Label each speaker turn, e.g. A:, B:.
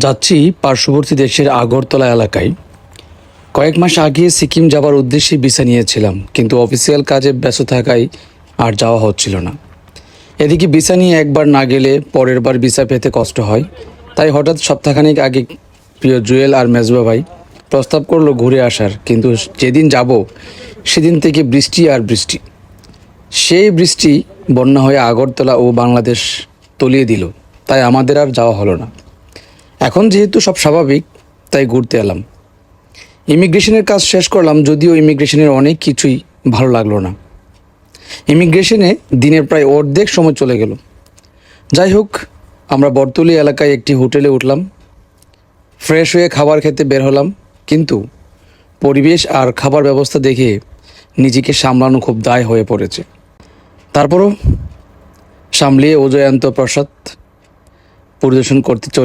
A: যাচ্ছি পার্শ্ববর্তী দেশের আগরতলা এলাকায়। কয়েক মাস আগে সিকিম যাবার উদ্দেশ্যে ভিসা নিয়েছিলাম, কিন্তু অফিসিয়াল কাজে ব্যস্ত থাকায় আর যাওয়া হচ্ছিল না। এদিকে ভিসা নিয়ে একবার না গেলে পরের বার ভিসা পেতে কষ্ট হয়। তাই হঠাৎ সপ্তাহখানেক আগে প্রিয় জুয়েল আর মেজবা ভাই প্রস্তাব করলো ঘুরে আসার, কিন্তু যেদিন যাব সেদিন থেকে বৃষ্টি আর বৃষ্টি। সেই বৃষ্টি বন্যা হয়ে আগরতলা ও বাংলাদেশ তলিয়ে দিল, তাই আমাদের আর যাওয়া হলো না। এখন যেহেতু সব স্বাভাবিক, তাই ঘুরতে এলাম। ইমিগ্রেশনের কাজ শেষ করলাম, যদিও ইমিগ্রেশনের অনেক কিছুই ভালো লাগলো না। ইমিগ্রেশনে দিনের প্রায় অর্ধেক সময় চলে গেল। যাই হোক, আমরা বরতলি এলাকায় একটি হোটেলে উঠলাম, ফ্রেশ হয়ে খাবার খেতে বের হলাম। কিন্তু পরিবেশ আর খাবার ব্যবস্থা দেখে নিজেকে সামলানো খুব দায় হয়ে পড়েছে। তারপরও সামলিয়ে অজয়ন্ত প্রসাদ পরিদর্শন করতে চলে